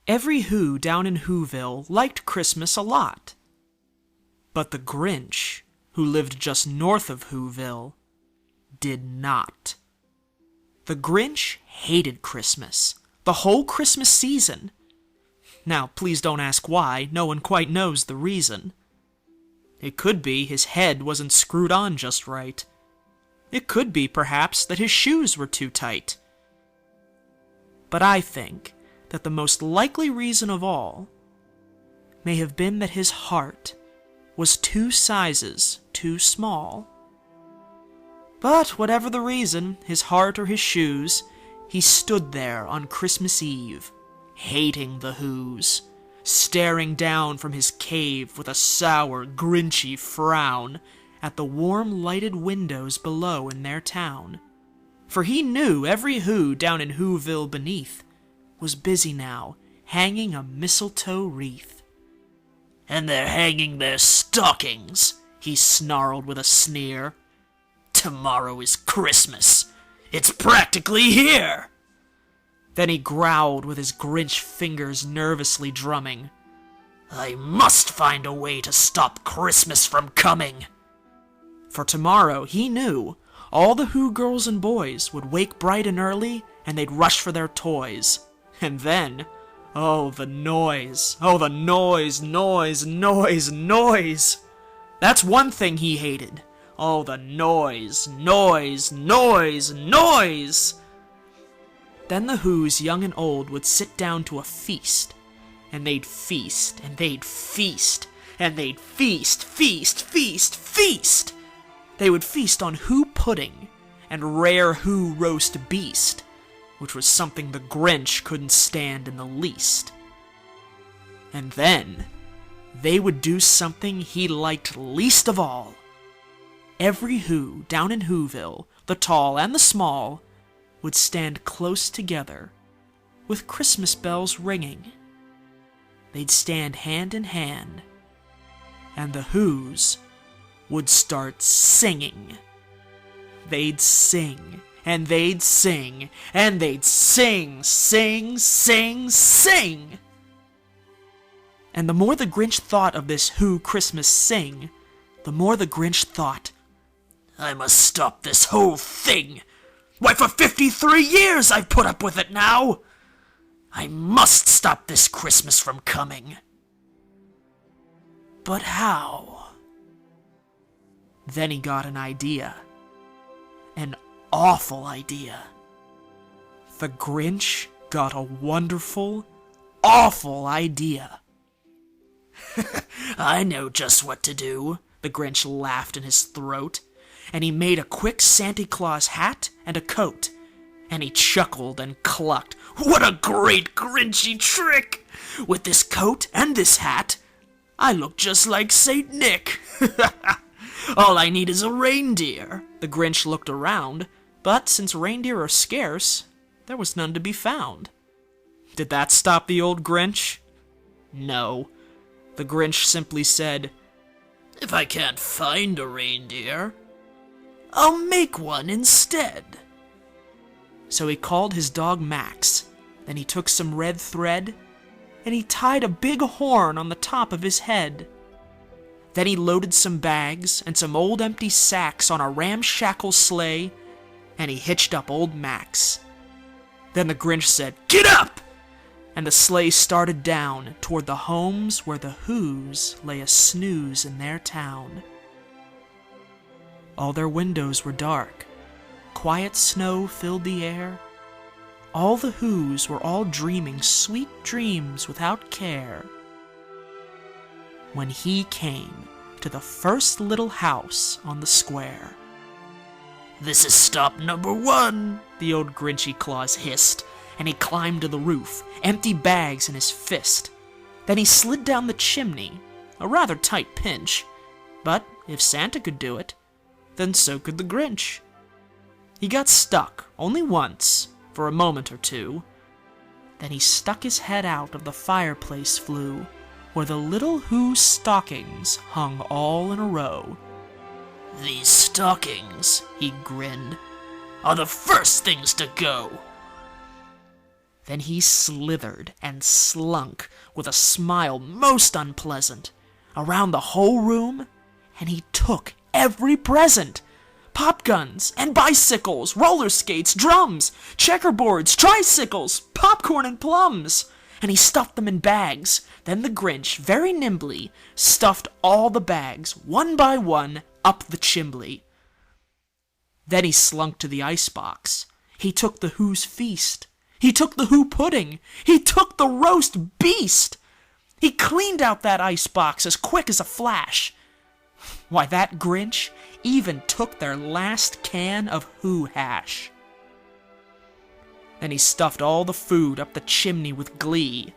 Every Who down in Whoville liked Christmas a lot. But the Grinch, who lived just north of Whoville, did not. The Grinch hated Christmas, the whole Christmas season. Now, please don't ask why, no one quite knows the reason. It could be his head wasn't screwed on just right. It could be, perhaps, that his shoes were too tight. But I think that the most likely reason of all may have been that his heart was 2 sizes too small. But whatever the reason, his heart or his shoes, he stood there on Christmas Eve, hating the Whos, staring down from his cave with a sour, Grinchy frown at the warm lighted windows below in their town. For he knew every Who down in Whoville beneath was busy now, hanging a mistletoe wreath. "And they're hanging their stockings," he snarled with a sneer. "Tomorrow is Christmas. It's practically here." Then he growled with his Grinch fingers nervously drumming. "I must find a way to stop Christmas from coming." For tomorrow, he knew, all the Who girls and boys would wake bright and early, and they'd rush for their toys. And then, oh, the noise. Oh, the noise, noise, noise, noise. That's one thing he hated. Oh, the noise, noise, noise, noise. Then the Whos, young and old, would sit down to a feast. And they'd feast, and they'd feast, and they'd feast, feast, feast, feast. They would feast on Who pudding and rare Who roast beast, which was something the Grinch couldn't stand in the least. And then they would do something he liked least of all. Every Who down in Whoville, the tall and the small, would stand close together, with Christmas bells ringing. They'd stand hand in hand, and the Whos would start singing. They'd sing, and they'd sing, and they'd sing, sing, sing, sing. And the more the Grinch thought of this Who Christmas sing, the more the Grinch thought, "I must stop this whole thing. Why, for 53 years I've put up with it now. I must stop this Christmas from coming." But how? Then he got an idea. An awful idea. The Grinch got a wonderful, awful idea. "I know just what to do," the Grinch laughed in his throat, and he made a quick Santa Claus hat and a coat, and he chuckled and clucked, "What a great Grinchy trick! With this coat and this hat, I look just like Saint Nick. All I need is a reindeer." The Grinch looked around, but since reindeer are scarce, there was none to be found. Did that stop the old Grinch? No. The Grinch simply said, "If I can't find a reindeer, I'll make one instead." So he called his dog Max, then he took some red thread, and he tied a big horn on the top of his head. Then he loaded some bags and some old empty sacks on a ramshackle sleigh, and he hitched up old Max. Then the Grinch said, "Get up!" and the sleigh started down toward the homes where the Whos lay a snooze in their town. All their windows were dark. Quiet snow filled the air. All the Whos were all dreaming sweet dreams without care. When he came to the first little house on the square. "This is stop number 1, the old Grinchy Claus hissed, and he climbed to the roof, empty bags in his fist. Then he slid down the chimney, a rather tight pinch, but if Santa could do it, then so could the Grinch. He got stuck, only once, for a moment or two. Then he stuck his head out of the fireplace flue, where the little Who stockings hung all in a row. "These stockings," he grinned, "are the first things to go." Then he slithered and slunk, with a smile most unpleasant, around the whole room, and he took every present. Pop guns and bicycles, roller skates, drums, checkerboards, tricycles, popcorn and plums. And he stuffed them in bags. Then the Grinch, very nimbly, stuffed all the bags, one by one, up the chimbley. Then he slunk to the icebox. He took the Who's feast. He took the Who pudding. He took the roast beast. He cleaned out that icebox as quick as a flash. Why, that Grinch even took their last can of Who hash. Then he stuffed all the food up the chimney with glee.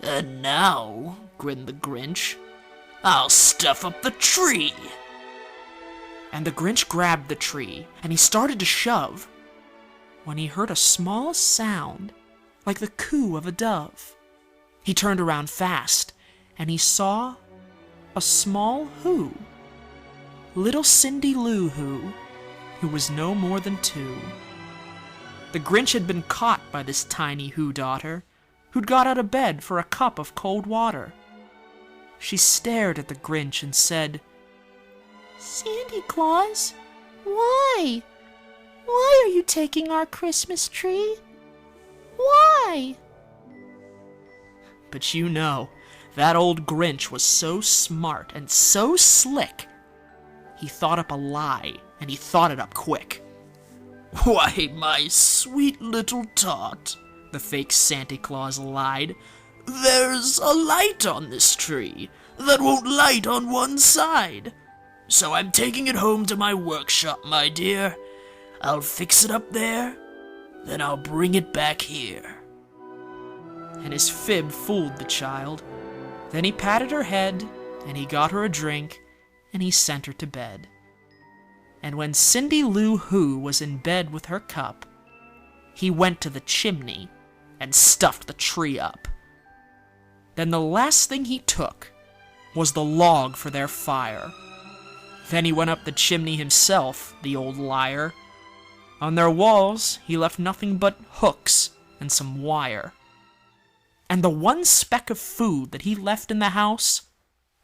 "And now," grinned the Grinch, "I'll stuff up the tree." And the Grinch grabbed the tree, and he started to shove, when he heard a small sound, like the coo of a dove. He turned around fast, and he saw a small Who, little Cindy Lou who was no more than 2. The Grinch had been caught by this tiny Who daughter, who'd got out of bed for a cup of cold water. She stared at the Grinch and said, "Santa Claus, why? Why are you taking our Christmas tree? Why?" But you know, that old Grinch was so smart and so slick. He thought up a lie, and he thought it up quick. "Why, my sweet little tot," the fake Santa Claus lied, "there's a light on this tree that won't light on one side. So I'm taking it home to my workshop, my dear. I'll fix it up there, then I'll bring it back here." And his fib fooled the child. Then he patted her head, and he got her a drink, and he sent her to bed. And when Cindy Lou Who was in bed with her cup, he went to the chimney and stuffed the tree up. Then the last thing he took was the log for their fire. Then he went up the chimney himself, the old liar. On their walls he left nothing but hooks and some wire. And the one speck of food that he left in the house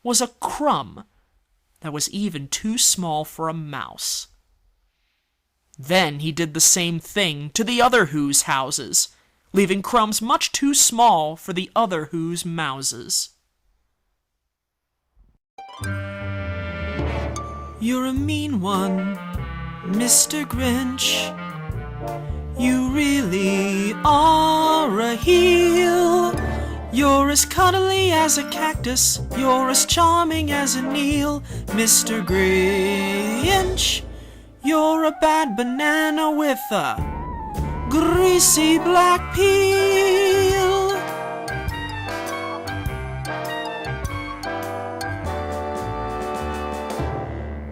was a crumb that was even too small for a mouse. Then he did the same thing to the other Who's houses, leaving crumbs much too small for the other Who's mouses. "You're a mean one, Mr. Grinch. You really are a heel. You're as cuddly as a cactus, you're as charming as an eel, Mr. Grinch. You're a bad banana with a greasy black peel."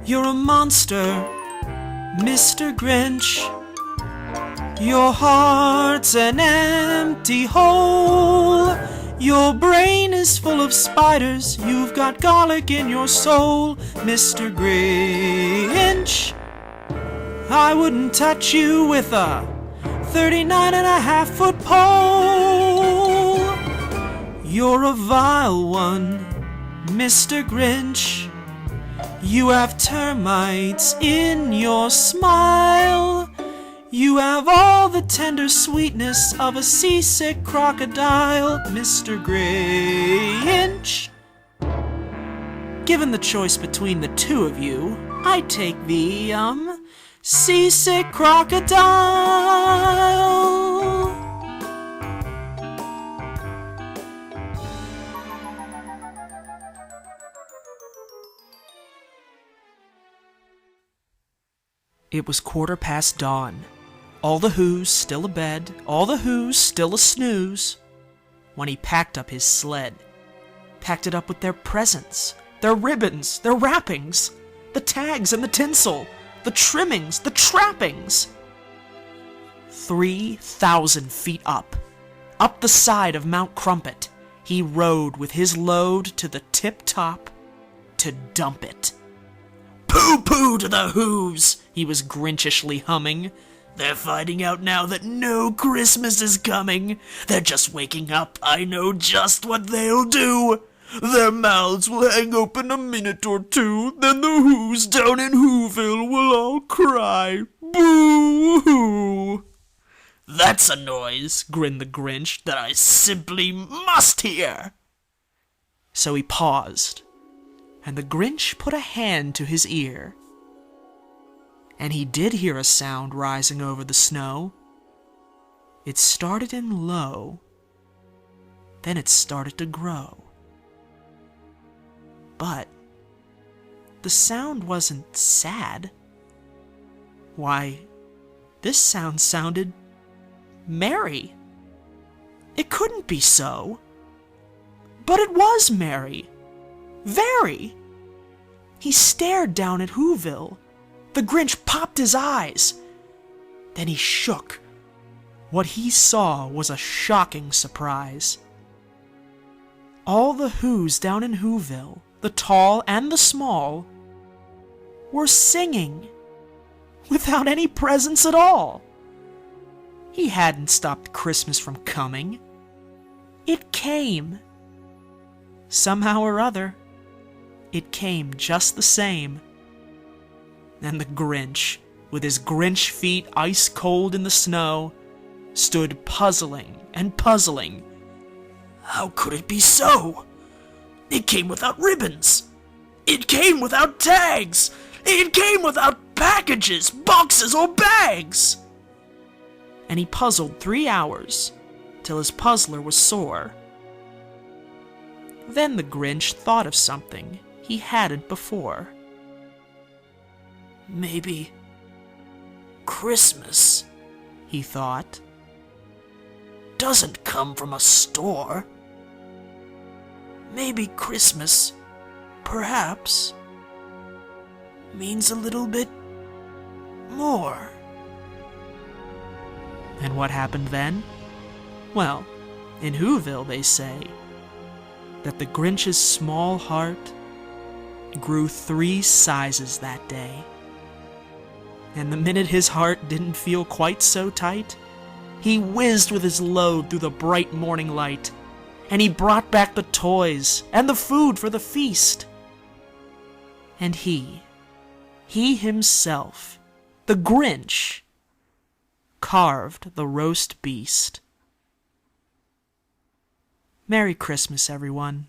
"You're a monster, Mr. Grinch. Your heart's an empty hole. Your brain is full of spiders. You've got garlic in your soul, Mr. Grinch. I wouldn't touch you with a 39.5-foot pole. You're a vile one, Mr. Grinch. You have termites in your smile. You have all the tender sweetness of a seasick crocodile, Mr. Grinch. Given the choice between the two of you, I'd take the, seasick crocodile." It was 1/4 dawn. All the Who's still abed, all the Who's still a snooze, when he packed up his sled. Packed it up with their presents, their ribbons, their wrappings, the tags and the tinsel, the trimmings, the trappings. 3,000 feet up the side of Mount Crumpet, he rode with his load to the tip-top to dump it. "Pooh-pooh to the Who's," he was Grinchishly humming. They're finding out now that no Christmas is coming. They're just waking up. I know just what they'll do. Their mouths will hang open a minute or two, then the Who's down in Whoville will all cry, boo-hoo. That's a noise, grinned the Grinch, that I simply must hear. So he paused, and the Grinch put a hand to his ear. And he did hear a sound rising over the snow. It started in low, then it started to grow. But the sound wasn't sad. Why, this sound sounded merry. It couldn't be so. But it was merry. Very. He stared down at Whoville. The Grinch popped his eyes. Then he shook. What he saw was a shocking surprise. All the Who's down in Whoville, the tall and the small, were singing without any presents at all. He hadn't stopped Christmas from coming. It came. Somehow or other, it came just the same. And the Grinch, with his Grinch feet ice cold in the snow, stood puzzling and puzzling. How could it be so? It came without ribbons. It came without tags. It came without packages, boxes, or bags. And he puzzled 3 hours, till his puzzler was sore. Then the Grinch thought of something he hadn't before. Maybe Christmas, he thought, doesn't come from a store. Maybe Christmas, perhaps, means a little bit more. And what happened then? Well, in Whoville they say that the Grinch's small heart grew 3 sizes that day. And the minute his heart didn't feel quite so tight, he whizzed with his load through the bright morning light, and he brought back the toys and the food for the feast. And he himself, the Grinch, carved the roast beast. Merry Christmas, everyone.